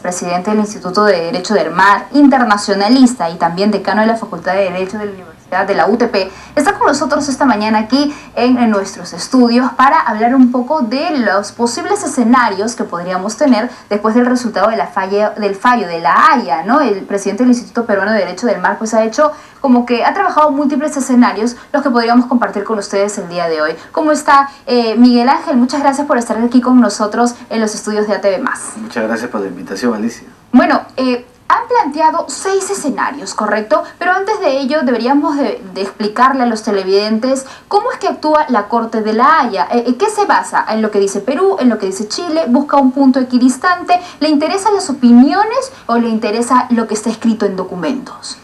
presidente del Instituto de Derecho del Mar, internacionalista y también decano de la Facultad de Derecho de la Universidad de la UTP, está con nosotros esta mañana aquí en nuestros estudios para hablar un poco de los posibles escenarios que podríamos tener después del resultado de del fallo de la Haya, ¿no? El presidente del Instituto Peruano de Derecho del Mar pues ha hecho como que ha trabajado múltiples escenarios, los que podríamos compartir con ustedes el día de hoy. ¿Cómo está Miguel Ángel? Muchas gracias por estar aquí con nosotros en los estudios de ATV+. Muchas gracias por la invitación, Alicia. Bueno, han planteado 6 escenarios, ¿correcto? Pero antes de ello deberíamos de explicarle a los televidentes cómo es que actúa la Corte de la Haya. ¿Qué se basa? ¿En lo que dice Perú? ¿En lo que dice Chile? ¿Busca un punto equidistante? ¿Le interesan las opiniones o le interesa lo que está escrito en documentos?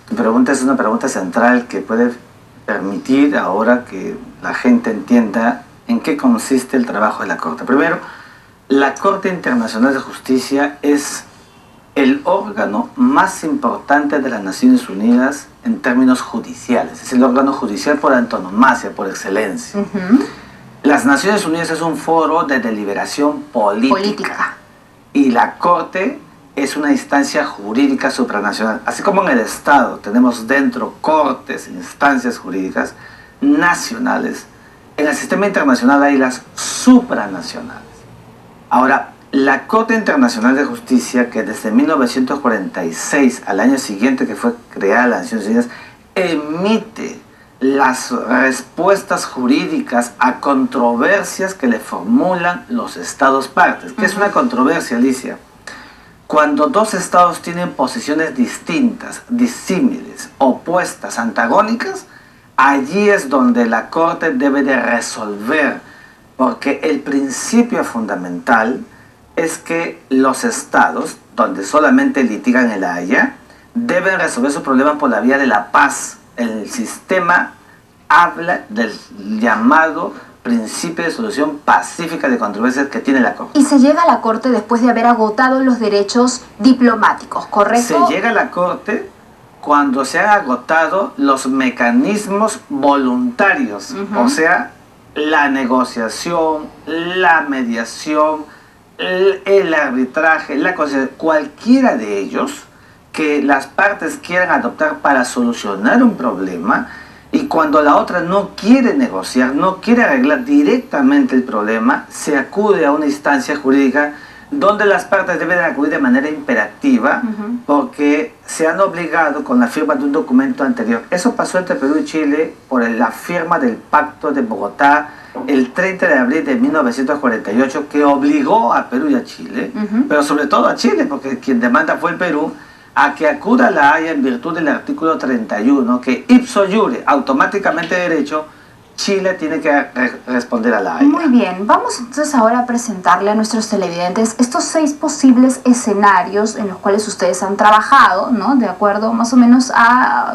Tu pregunta es una pregunta central que puede permitir ahora que la gente entienda en qué consiste el trabajo de la Corte. Primero, la Corte Internacional de Justicia es el órgano más importante de las Naciones Unidas en términos judiciales. Es el órgano judicial por antonomasia, por excelencia. Las Naciones Unidas es un foro de deliberación política. Y la Corte es una instancia jurídica supranacional. Así como en el Estado tenemos dentro cortes, instancias jurídicas nacionales, en el sistema internacional hay las supranacionales. Ahora, la Corte Internacional de Justicia, que desde 1946 al año siguiente que fue creada las Naciones Unidas, emite las respuestas jurídicas a controversias que le formulan los estados partes. ¿Qué es una controversia, Alicia? Cuando dos estados tienen posiciones distintas, disímiles, opuestas, antagónicas, allí es donde la Corte debe de resolver, porque el principio fundamental es que los estados, donde solamente litigan en la Haya, deben resolver su problema por la vía de la paz. El sistema habla del llamado principio de solución pacífica de controversias que tiene la Corte. Y se llega a la Corte después de haber agotado los derechos diplomáticos, ¿correcto? Se llega a la Corte cuando se han agotado los mecanismos voluntarios, o sea, la negociación, la mediación, el arbitraje, la conciliación, cualquiera de ellos que las partes quieran adoptar para solucionar un problema. Y cuando la otra no quiere negociar, no quiere arreglar directamente el problema, se acude a una instancia jurídica donde las partes deben acudir de manera imperativa porque se han obligado con la firma de un documento anterior. Eso pasó entre Perú y Chile por la firma del Pacto de Bogotá el 30 de abril de 1948, que obligó a Perú y a Chile, pero sobre todo a Chile, porque quien demanda fue el Perú, a que acuda a la Haya en virtud del artículo 31, que ipso iure, automáticamente derecho, Chile tiene que responder a la Haya. Muy bien, vamos entonces ahora a presentarle a nuestros televidentes estos 6 posibles escenarios en los cuales ustedes han trabajado, ¿no? De acuerdo más o menos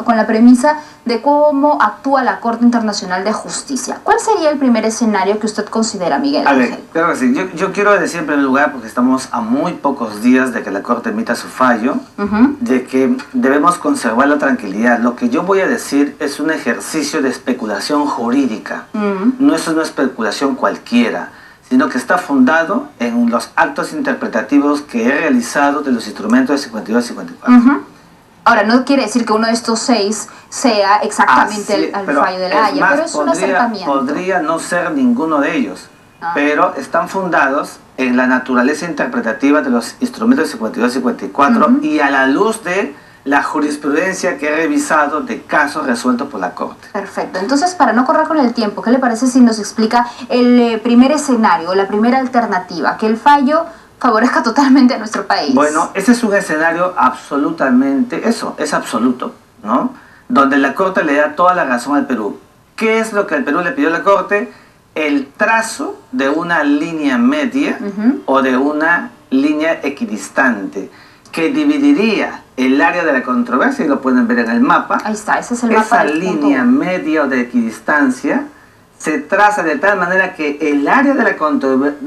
con la premisa de cómo actúa la Corte Internacional de Justicia. ¿Cuál sería el primer escenario que usted considera, Miguel Ángel? A ver, claro que sí. Yo quiero decir en primer lugar, porque estamos a muy pocos días de que la Corte emita su fallo, de que debemos conservar la tranquilidad. Lo que yo voy a decir es un ejercicio de especulación jurídica. No es una especulación cualquiera, sino que está fundado en los actos interpretativos que he realizado de los instrumentos de 52 y 54. Ahora, no quiere decir que uno de estos 6 sea exactamente el fallo de la Haya, pero es un acercamiento. Podría no ser ninguno de ellos, pero están fundados en la naturaleza interpretativa de los instrumentos 52 y 54 y a la luz de la jurisprudencia que he revisado de casos resueltos por la Corte. Perfecto. Entonces, para no correr con el tiempo, ¿qué le parece si nos explica el primer escenario, la primera alternativa, que el fallo favorezca totalmente a nuestro país? Bueno, ese es un escenario absolutamente, es absoluto, ¿no? Donde la Corte le da toda la razón al Perú. ¿Qué es lo que el Perú le pidió a la Corte? El trazo de una línea media o de una línea equidistante que dividiría el área de la controversia, y lo pueden ver en el mapa. Ahí está, ese es el mapa. Esa línea media o de equidistancia se traza de tal manera que el área de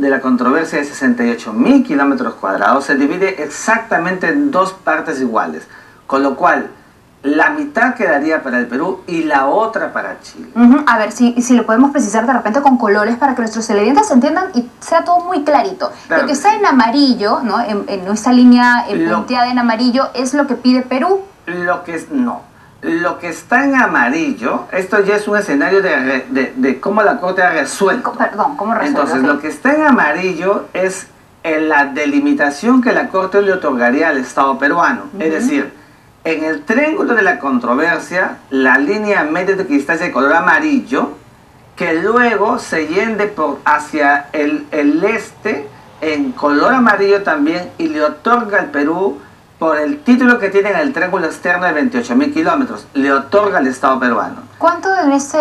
la controversia de 68.000 kilómetros cuadrados se divide exactamente en 2 partes iguales, con lo cual la mitad quedaría para el Perú y la otra para Chile. A ver, si lo podemos precisar de repente con colores para que nuestros televidentes entiendan y sea todo muy clarito. Claro. Lo que está en amarillo, ¿no? En esta línea punteada en amarillo, es lo que pide Perú. Lo que está en amarillo, esto ya es un escenario de cómo la Corte ha resuelto. Perdón, ¿cómo resuelve? Entonces, lo que está en amarillo es la delimitación que la Corte le otorgaría al Estado peruano. Es decir, en el triángulo de la controversia, la línea media de distancia de color amarillo, que luego se yende hacia el este en color amarillo también y le otorga al Perú por el título que tiene en el triángulo externo de 28.000 kilómetros, le otorga al Estado peruano. ¿Cuánto en este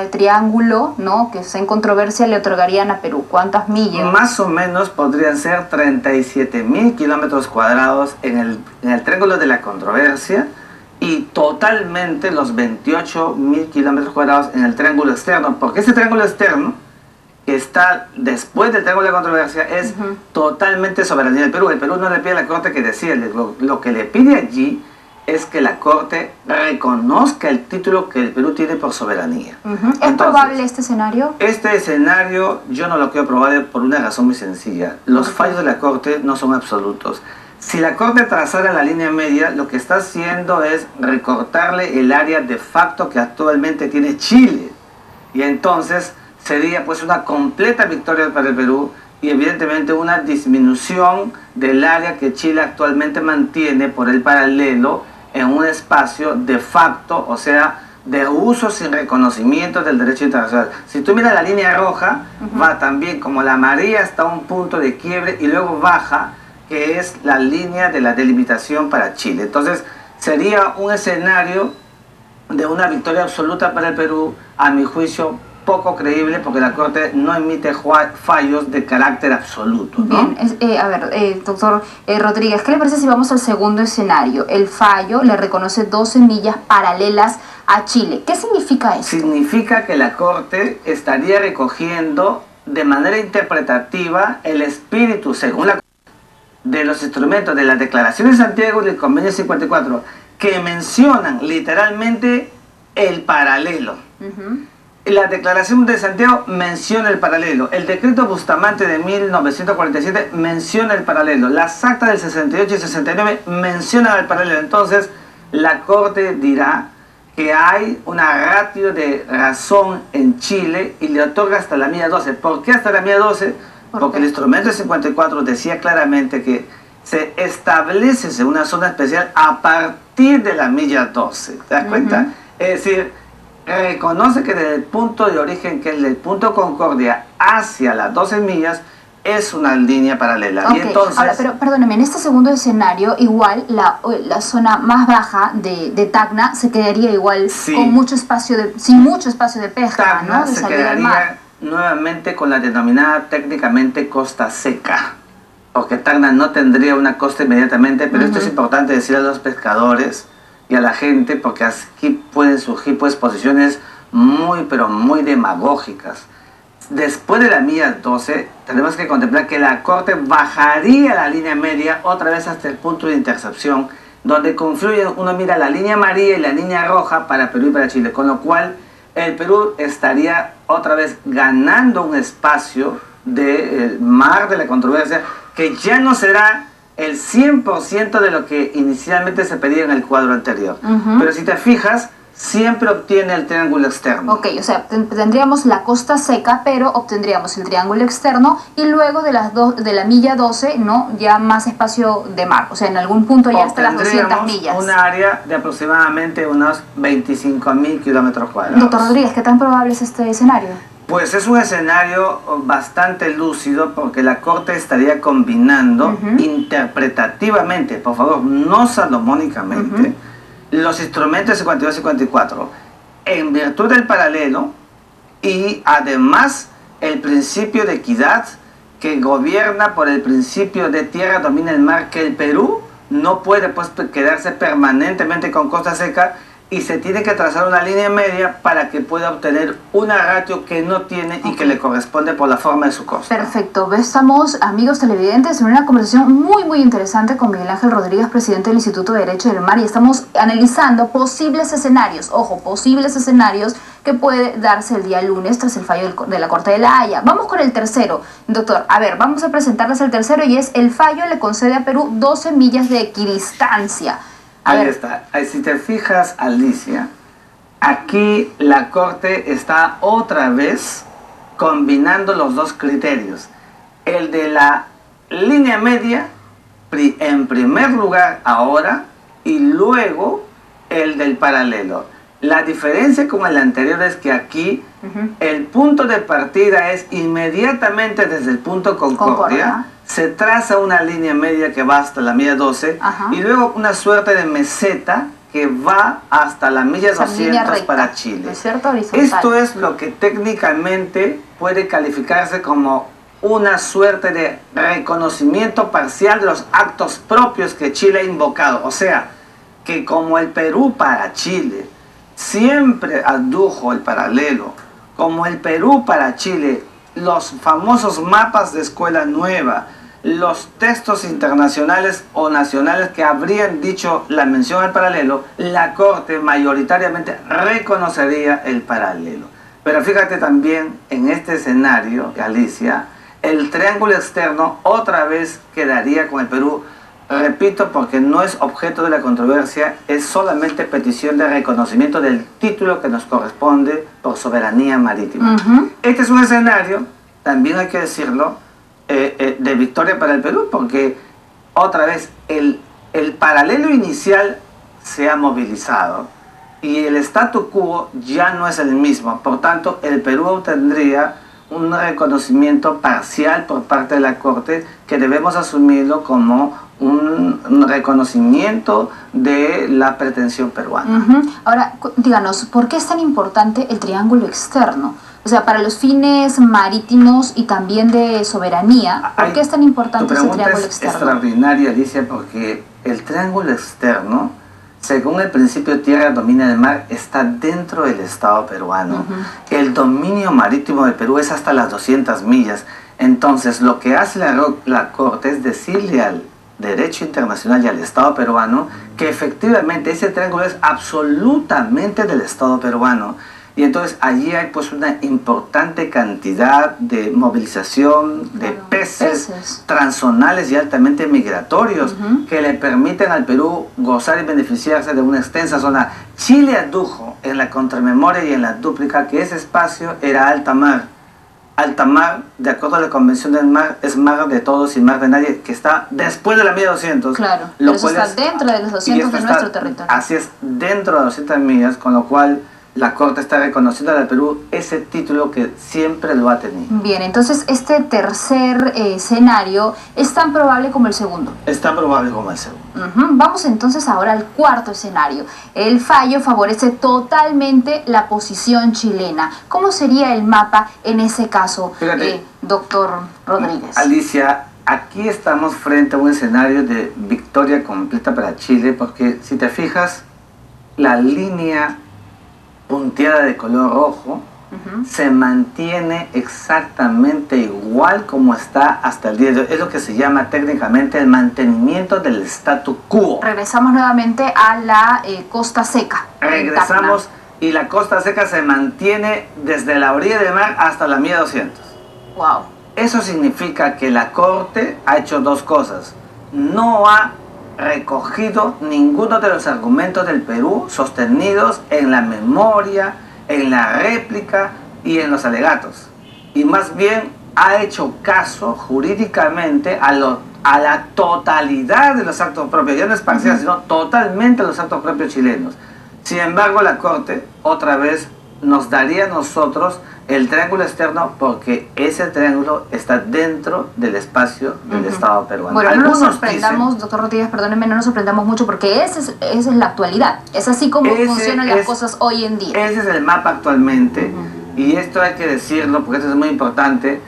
triángulo, ¿no?, que está en controversia, le otorgarían a Perú? ¿Cuántas millas? Más o menos podrían ser 37.000 kilómetros cuadrados en el triángulo de la controversia y totalmente los 28.000 kilómetros cuadrados en el triángulo externo, porque ese triángulo externo que está después del triángulo de la controversia es totalmente soberanía del Perú. El Perú no le pide a la Corte que decida, lo que le pide allí es que la Corte reconozca el título que el Perú tiene por soberanía. ¿Es probable este escenario? Este escenario yo no lo quiero probable por una razón muy sencilla. Los fallos de la Corte no son absolutos. Si la Corte trazara la línea media, lo que está haciendo es recortarle el área de facto que actualmente tiene Chile. Y entonces sería pues una completa victoria para el Perú y evidentemente una disminución del área que Chile actualmente mantiene por el paralelo en un espacio de facto, o sea, de uso sin reconocimiento del derecho internacional. Si tú miras la línea roja, va también como la amarilla hasta un punto de quiebre y luego baja, que es la línea de la delimitación para Chile. Entonces sería un escenario de una victoria absoluta para el Perú, a mi juicio poco creíble, porque la Corte no emite fallos de carácter absoluto, ¿no? Bien, a ver, doctor Rodríguez, ¿qué le parece si vamos al segundo escenario? El fallo le reconoce 12 millas paralelas a Chile. ¿Qué significa eso? Significa que la Corte estaría recogiendo de manera interpretativa el espíritu, según la de los instrumentos de la Declaración de Santiago y del Convenio 54, que mencionan literalmente el paralelo. La Declaración de Santiago menciona el paralelo. El Decreto Bustamante de 1947 menciona el paralelo. Las actas del 68 y 69 mencionan el paralelo. Entonces, la Corte dirá que hay una ratio de razón en Chile y le otorga hasta la milla 12. ¿Por qué hasta la milla 12? Porque el instrumento de 54 decía claramente que se establece una zona especial a partir de la milla 12. ¿Te das cuenta? Es decir, reconoce que desde el punto de origen, que es el punto Concordia hacia las 12 millas, es una línea paralela. Y entonces, ahora, pero perdóneme, en este segundo escenario, igual la zona más baja de Tacna se quedaría igual con mucho espacio sin mucho espacio de pesca, Tacna, ¿no? De se salida al mar. quedaría nuevamente con la denominada técnicamente costa seca, porque Tacna no tendría una costa inmediatamente, pero esto es importante decir a los pescadores y a la gente, porque aquí pueden surgir pues posiciones muy pero muy demagógicas. Después de la milla 12 tenemos que contemplar que la Corte bajaría la línea media otra vez hasta el punto de intercepción, donde confluyen, uno mira la línea amarilla y la línea roja para Perú y para Chile, con lo cual el Perú estaría otra vez ganando un espacio del mar de la controversia, que ya no será el 100% de lo que inicialmente se pedía en el cuadro anterior. Pero si te fijas, siempre obtiene el triángulo externo. Ok, o sea, tendríamos la costa seca, pero obtendríamos el triángulo externo y luego de la milla 12, ¿no?, ya más espacio de mar. O sea, en algún punto ya hasta las 200 millas. Un área de aproximadamente unos 25.000 kilómetros cuadrados. Doctor Rodríguez, ¿qué tan probable es este escenario? Pues es un escenario bastante lúcido, porque la Corte estaría combinando interpretativamente, por favor, no salomónicamente, los instrumentos 52 y 54, en virtud del paralelo, y además el principio de equidad que gobierna por el principio de tierra domina el mar, que el Perú no puede pues quedarse permanentemente con costa seca, y se tiene que trazar una línea media para que pueda obtener una ratio que no tiene y que le corresponde por la forma de su costa. Perfecto. Estamos, amigos televidentes, en una conversación muy interesante con Miguel Ángel Rodríguez, presidente del Instituto de Derecho del Mar, y estamos analizando posibles escenarios, ojo, posibles escenarios que puede darse el día lunes tras el fallo de la Corte de La Haya. Vamos con el tercero, doctor. A ver, vamos a presentarles el tercero, y es: el fallo le concede a Perú 12 millas de equidistancia. Ahí está. Si te fijas, Alicia, aquí la Corte está otra vez combinando los dos criterios. El de la línea media, en primer lugar ahora, y luego el del paralelo. La diferencia con el anterior es que aquí el punto de partida es inmediatamente desde el punto Concordia. Se traza una línea media que va hasta la milla 12 y luego una suerte de meseta que va hasta la milla 200 para Chile. Esto es lo que técnicamente puede calificarse como una suerte de reconocimiento parcial de los actos propios que Chile ha invocado. O sea, que como el Perú para Chile siempre adujo el paralelo, como el Perú para Chile, los famosos mapas de escuela nueva, los textos internacionales o nacionales que habrían dicho la mención al paralelo, la Corte mayoritariamente reconocería el paralelo. Pero fíjate también en este escenario, Alicia, el triángulo externo otra vez quedaría con el Perú. Repito, porque no es objeto de la controversia, es solamente petición de reconocimiento del título que nos corresponde por soberanía marítima. Este es un escenario, también hay que decirlo, de victoria para el Perú, porque otra vez el paralelo inicial se ha movilizado y el statu quo ya no es el mismo. Por tanto, el Perú obtendría un reconocimiento parcial por parte de la Corte, que debemos asumirlo como un reconocimiento de la pretensión peruana. Ahora, díganos, ¿por qué es tan importante el triángulo externo? O sea, para los fines marítimos y también de soberanía, ¿por qué es tan importante ese triángulo externo? Es extraordinaria, Alicia, porque el triángulo externo, según el principio tierra domina el mar, está dentro del Estado peruano. El dominio marítimo del Perú es hasta las 200 millas. Entonces, lo que hace la Corte es decirle al derecho internacional y al Estado peruano que efectivamente ese triángulo es absolutamente del Estado peruano. Y entonces allí hay pues una importante cantidad de movilización de peces transzonales y altamente migratorios que le permiten al Perú gozar y beneficiarse de una extensa zona. Chile adujo en la contramemoria y en la dúplica que ese espacio era alta mar. Alta mar, de acuerdo a la Convención del Mar, es mar de todos y mar de nadie, que está después de la milla 200. Claro, pero eso está dentro de los 200 de nuestro territorio. Así es, dentro de 200 millas, con lo cual la Corte está reconociendo al Perú ese título que siempre lo ha tenido. Bien, entonces este tercer escenario es tan probable como el segundo. Es tan probable como el segundo. Vamos entonces ahora al cuarto escenario. El fallo favorece totalmente la posición chilena. ¿Cómo sería el mapa en ese caso, doctor Rodríguez? Alicia, aquí estamos frente a un escenario de victoria completa para Chile, porque si te fijas, la línea punteada de color rojo se mantiene exactamente igual como está hasta el día de hoy. Es lo que se llama técnicamente el mantenimiento del statu quo. Regresamos nuevamente a la costa seca. Regresamos y la costa seca se mantiene desde la orilla del mar hasta la milla 200. Wow. Eso significa que la Corte ha hecho dos cosas. No ha recogido ninguno de los argumentos del Perú sostenidos en la memoria, en la réplica y en los alegatos. Y más bien ha hecho caso jurídicamente a la totalidad de los actos propios, ya no es parcial, sino totalmente los actos propios chilenos. Sin embargo, la Corte otra vez nos daría a nosotros el triángulo externo, porque ese triángulo está dentro del espacio del Estado peruano. Bueno, no nos sorprendamos, doctor Rodríguez, perdóneme, no nos sorprendamos mucho, porque esa es la actualidad. Es así como funcionan las cosas hoy en día. Ese es el mapa actualmente, y esto hay que decirlo, porque esto es muy importante.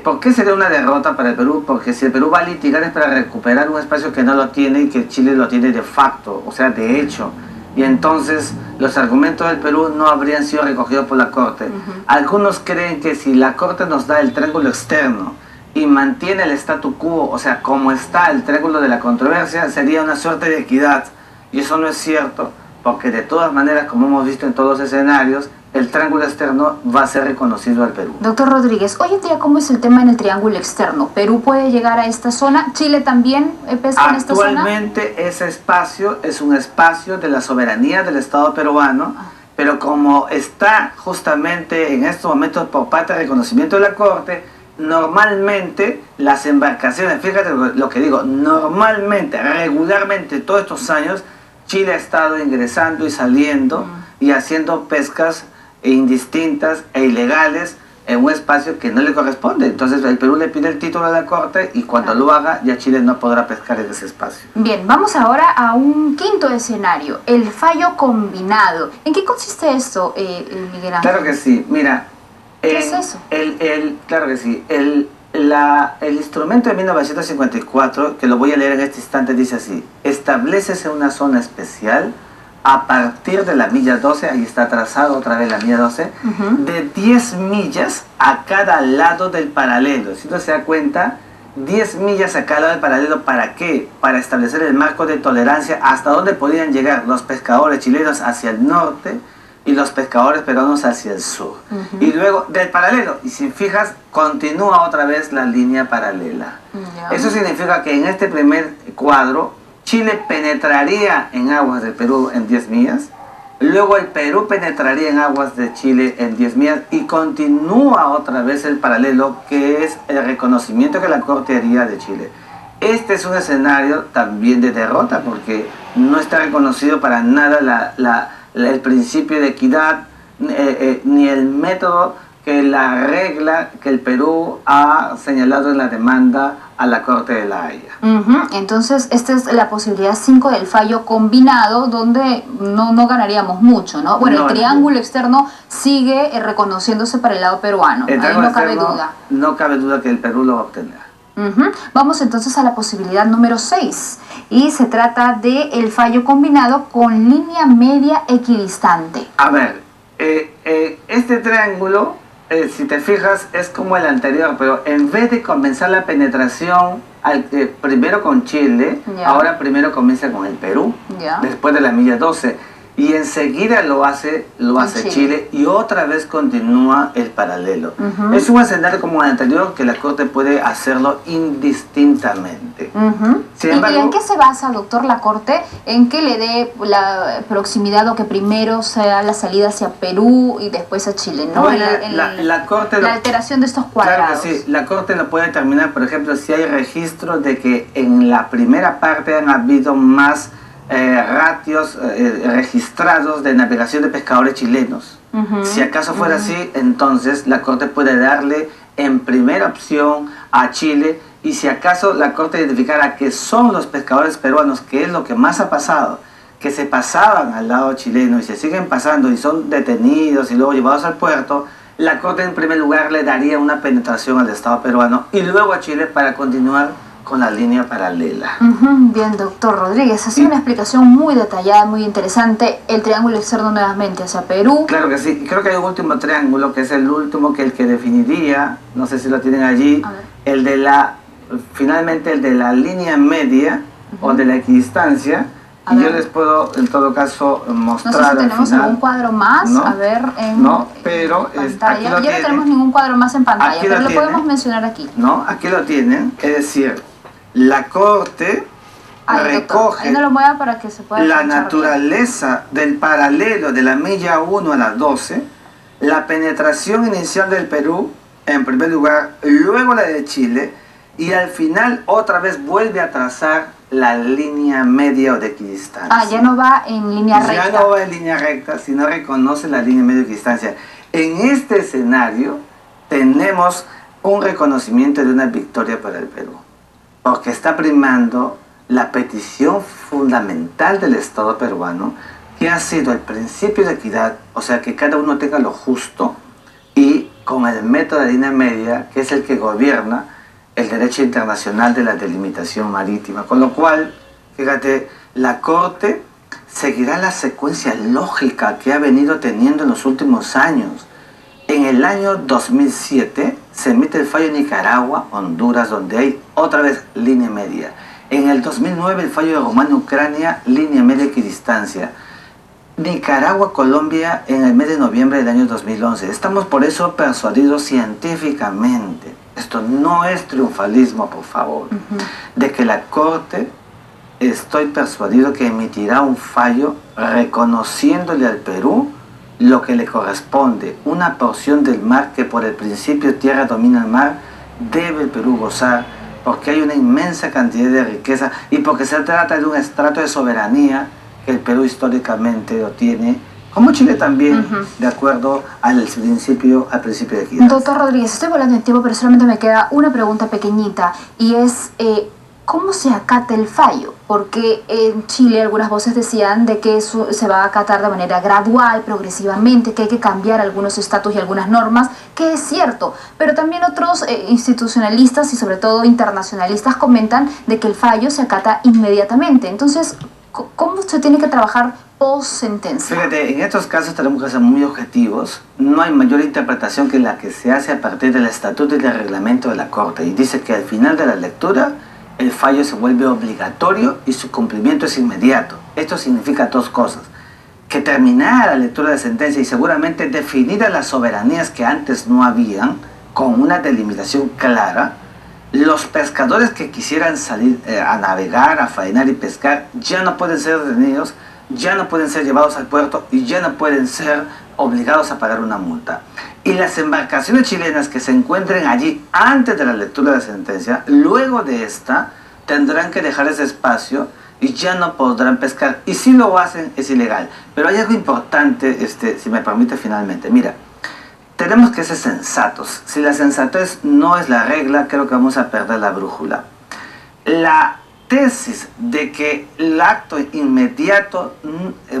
¿Por qué sería una derrota para el Perú? Porque si el Perú va a litigar es para recuperar un espacio que no lo tiene y que Chile lo tiene de facto, o sea, de hecho. y entonces los argumentos del Perú no habrían sido recogidos por la Corte. Algunos creen que si la Corte nos da el triángulo externo y mantiene el statu quo, o sea, como está el triángulo de la controversia, sería una suerte de equidad. Y eso no es cierto, porque de todas maneras, como hemos visto en todos los escenarios, el triángulo externo va a ser reconocido al Perú. Doctor Rodríguez, hoy en día, ¿cómo es el tema en el triángulo externo? ¿Perú puede llegar a esta zona? ¿Chile también pesca en esta zona? Actualmente ese espacio es un espacio de la soberanía del Estado peruano, pero como está justamente en estos momentos por parte del reconocimiento de la Corte, normalmente las embarcaciones, fíjate lo que digo, normalmente, regularmente todos estos años, Chile ha estado ingresando y saliendo y haciendo pescas indistintas e ilegales en un espacio que no le corresponde. Entonces el Perú le pide el título a la Corte y cuando lo haga ya Chile no podrá pescar en ese espacio. Bien, vamos ahora a un quinto escenario, el fallo combinado. ¿En qué consiste esto, Miguel Ángel? Claro que sí, mira. ¿Qué es eso? Claro que sí. El instrumento de 1954, que lo voy a leer en este instante, dice así: establécese una zona especial a partir de la milla 12, ahí está trazado otra vez la milla 12, de 10 millas a cada lado del paralelo. Si uno se da cuenta, 10 millas a cada lado del paralelo, ¿para qué? Para establecer el marco de tolerancia hasta donde podían llegar los pescadores chilenos hacia el norte y los pescadores peruanos hacia el sur. Y luego del paralelo, y si fijas, continúa otra vez la línea paralela. Eso significa que en este primer cuadro, Chile penetraría en aguas del Perú en 10 millas, luego el Perú penetraría en aguas de Chile en 10 millas y continúa otra vez el paralelo, que es el reconocimiento que la Corte haría de Chile. Este es un escenario también de derrota, porque no está reconocido para nada el principio de equidad, ni el método que la regla que el Perú ha señalado en la demanda a la Corte de la Haya. Entonces, esta es la posibilidad 5 del fallo combinado, donde no ganaríamos mucho, ¿no? Bueno, el triángulo externo sigue reconociéndose para el lado peruano, ahí no cabe duda. No cabe duda que el Perú lo va a obtener. Vamos entonces a la posibilidad número 6, y se trata del fallo combinado con línea media equidistante. A ver, este triángulo, si te fijas, es como el anterior, pero en vez de comenzar la penetración primero con Chile, ahora primero comienza con el Perú, después de la milla 12. Y enseguida lo hace Chile y otra vez continúa el paralelo. Es un escenario como el anterior, que la Corte puede hacerlo indistintamente. Sin embargo, ¿Y en qué se basa, doctor, la Corte? ¿En que le dé la proximidad, o que primero sea la salida hacia Perú y después a Chile, ¿no? Bueno, la Corte la alteración de estos cuadrados. Claro que sí, la Corte lo puede determinar, por ejemplo, si hay registros de que en la primera parte han habido más ratios registrados de navegación de pescadores chilenos. Si acaso fuera así, entonces la Corte puede darle en primera opción a Chile, y si acaso la Corte identificara que son los pescadores peruanos, que es lo que más ha pasado, que se pasaban al lado chileno y se siguen pasando y son detenidos y luego llevados al puerto, la Corte en primer lugar le daría una penetración al Estado peruano y luego a Chile para continuar con la línea paralela. Bien, doctor Rodríguez, ha sido una explicación muy detallada, muy interesante. El triángulo externo nuevamente hacia Perú. Claro que sí, creo que hay un último triángulo, que es el último, el que definiría, no sé si lo tienen allí, finalmente el de la línea media o de la equidistancia. Y yo les puedo, en todo caso, mostrar. No sé si tenemos algún cuadro más, ¿no? A ver, pero pantalla. Ya no tenemos ningún cuadro más en pantalla, pero lo podemos mencionar aquí. No, aquí lo tienen, es decir, la Corte recoge no lo mueva para que se pueda la naturaleza del paralelo de la milla 1 a la 12, la penetración inicial del Perú, en primer lugar, luego la de Chile, y al final otra vez vuelve a trazar la línea media o de equidistancia. Ya no va en línea recta. Ya no va en línea recta, sino reconoce la línea media de equidistancia. En este escenario tenemos un reconocimiento de una victoria para el Perú, porque está primando la petición fundamental del Estado peruano, que ha sido el principio de equidad, o sea, que cada uno tenga lo justo, y con el método de línea media, que es el que gobierna el derecho internacional de la delimitación marítima. Con lo cual, fíjate, la Corte seguirá la secuencia lógica que ha venido teniendo en los últimos años. En el año 2007 se emite el fallo en Nicaragua, Honduras, donde hay otra vez línea media. En el 2009 el fallo de Rumania, Ucrania, línea media equidistancia. Nicaragua, Colombia en el mes de noviembre del año 2011. Estamos por eso persuadidos científicamente, esto no es triunfalismo, por favor, de que la Corte, estoy persuadido que emitirá un fallo reconociéndole al Perú lo que le corresponde, una porción del mar que por el principio tierra domina el mar, debe el Perú gozar, porque hay una inmensa cantidad de riqueza y porque se trata de un estrato de soberanía que el Perú históricamente lo tiene, como Chile también, de acuerdo al principio de equidad. Doctor Rodríguez, estoy volando en tiempo, pero solamente me queda una pregunta pequeñita, y es, ¿cómo se acata el fallo? Porque en Chile algunas voces decían de que eso se va a acatar de manera gradual, progresivamente, que hay que cambiar algunos estatus y algunas normas, que es cierto, pero también otros institucionalistas y sobre todo internacionalistas comentan de que el fallo se acata inmediatamente. Entonces, ¿cómo se tiene que trabajar post-sentencia? Fíjate, en estos casos tenemos que ser muy objetivos. No hay mayor interpretación que la que se hace a partir del estatuto y del reglamento de la Corte. Y dice que al final de la lectura, el fallo se vuelve obligatorio y su cumplimiento es inmediato. Esto significa dos cosas. Que terminada la lectura de sentencia y seguramente definidas las soberanías que antes no habían, con una delimitación clara, los pescadores que quisieran salir a navegar, a faenar y pescar, ya no pueden ser detenidos, ya no pueden ser llevados al puerto y ya no pueden ser obligados a pagar una multa. Y las embarcaciones chilenas que se encuentren allí antes de la lectura de la sentencia, luego de esta, tendrán que dejar ese espacio y ya no podrán pescar. Y si lo hacen, es ilegal. Pero hay algo importante, si me permite finalmente. Mira, tenemos que ser sensatos. Si la sensatez no es la regla, creo que vamos a perder la brújula. La tesis de que el acto inmediato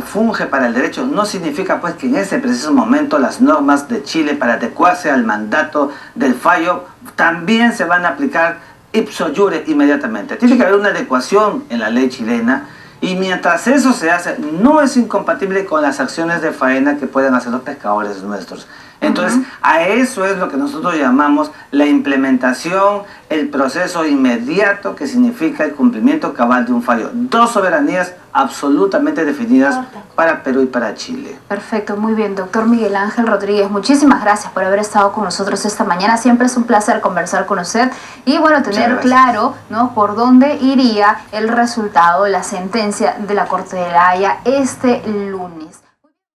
funge para el derecho no significa pues que en ese preciso momento las normas de Chile para adecuarse al mandato del fallo también se van a aplicar ipso iure inmediatamente. Tiene que haber una adecuación en la ley chilena y mientras eso se hace no es incompatible con las acciones de faena que pueden hacer los pescadores nuestros. Entonces, a eso es lo que nosotros llamamos la implementación, el proceso inmediato que significa el cumplimiento cabal de un fallo. Dos soberanías absolutamente definidas para Perú y para Chile. Perfecto, muy bien. Doctor Miguel Ángel Rodríguez, muchísimas gracias por haber estado con nosotros esta mañana. Siempre es un placer conversar con usted y bueno, tener claro, ¿no?, por dónde iría el resultado, la sentencia de la Corte de La Haya este lunes.